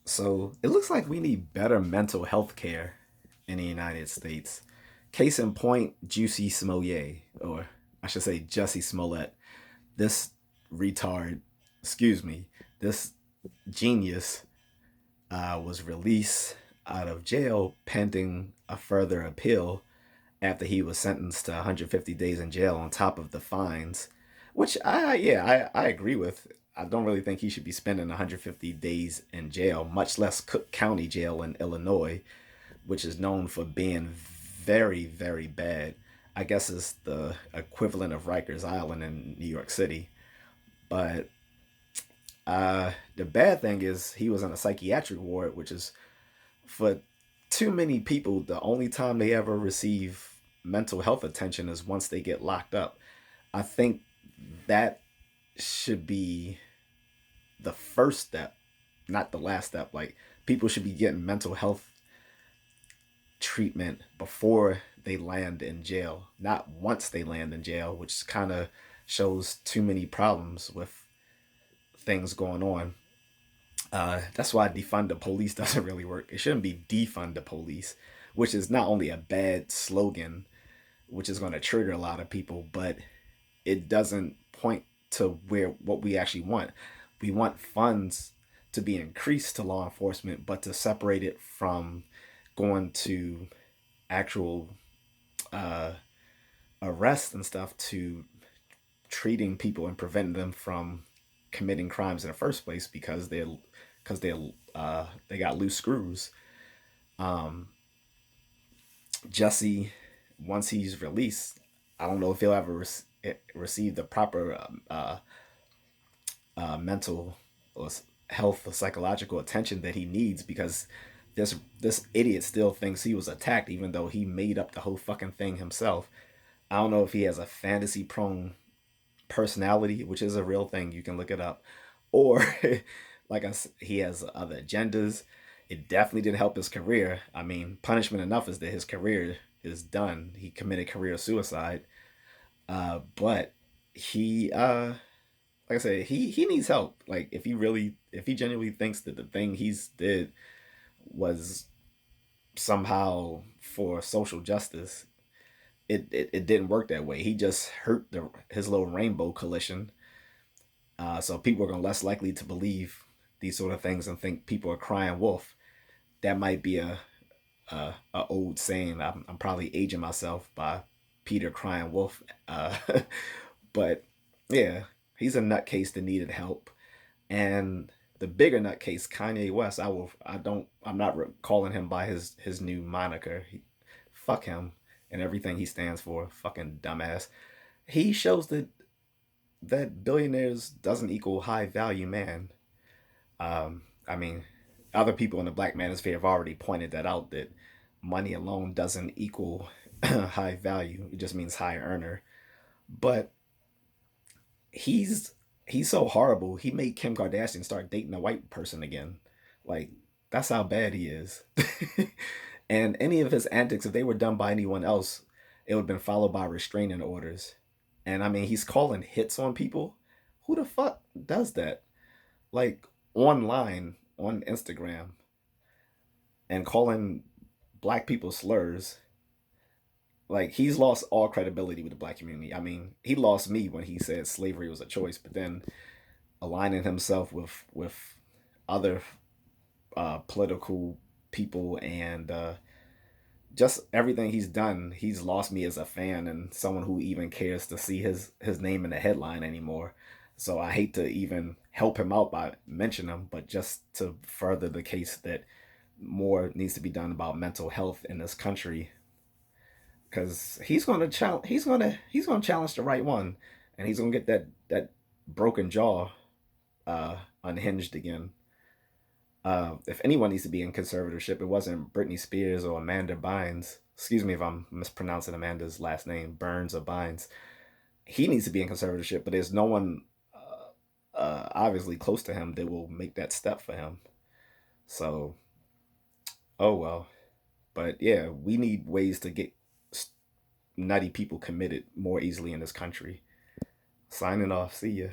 So it looks like we need better mental health care in the United States. Case in point, Juicy Smollett, or I should say Jussie Smollett. This retard, excuse me, this genius was released out of jail pending a further appeal after he was sentenced to 150 days in jail on top of the fines, which I agree with. I don't really think he should be spending 150 days in jail, much less Cook County Jail in Illinois, which is known for being very bad. I guess it's the equivalent of Rikers Island in New York City. But the bad thing is he was in a psychiatric ward, which is for too many people, the only time they ever receive mental health attention is once they get locked up. I think that should be the first step, not the last step. Like, people should be getting mental health treatment before they land in jail, not once they land in jail, which kind of shows too many problems with things going on. That's why defund the police doesn't really work. It shouldn't be defund the police, which is not only a bad slogan, which is going to trigger a lot of people, but it doesn't point to where what we actually want. We want funds to be increased to law enforcement, but to separate it from going to actual uh, arrests and stuff to treating people and preventing them from committing crimes in the first place because they got loose screws. Um, Jesse, once he's released, I don't know if he'll ever receive the proper mental or health or psychological attention that he needs because this idiot still thinks he was attacked even though he made up the whole fucking thing himself. I don't know if he has a fantasy prone personality, which is a real thing. You can look it up, or he has other agendas. It definitely didn't help his career. I mean, punishment enough is that his career is done. He committed career suicide. But he, like I said, he needs help. Like, if he genuinely thinks that the thing he's did was somehow for social justice, it didn't work that way. He just hurt his little rainbow coalition. So people are less likely to believe these sort of things and think people are crying wolf. That might be a old saying. I'm probably aging myself by Peter crying wolf. But yeah, he's a nutcase that needed help. And the bigger nutcase, Kanye West, I'm not calling him by his new moniker. Fuck him and everything he stands for. Fucking dumbass. He shows that billionaires doesn't equal high value man. I mean, other people in the black manosphere have already pointed that out, that money alone doesn't equal high value. It just means high earner. But he's he's so horrible. He made Kim Kardashian start dating a white person again. Like, that's how bad he is. And any of his antics, if they were done by anyone else, it would have been followed by restraining orders. And I mean, he's calling hits on people. Who the fuck does that? Like, online on Instagram and calling black people slurs. Like, he's lost all credibility with the black community. I mean, he lost me when he said slavery was a choice, but then aligning himself with other political people and just everything he's done, he's lost me as a fan and someone who even cares to see his name in the headline anymore. So I hate to even help him out by mentioning him, but just to further the case that more needs to be done about mental health in this country, because he's gonna challenge the right one, and he's gonna get that broken jaw unhinged again. If anyone needs to be in conservatorship, it wasn't Britney Spears or Amanda Bynes. Excuse me if I'm mispronouncing Amanda's last name, Burns or Bynes. He needs to be in conservatorship, but there's no one obviously close to him that will make that step for him. So, oh well. But yeah, we need ways to get nutty people committed more easily in this country. Signing off. See ya.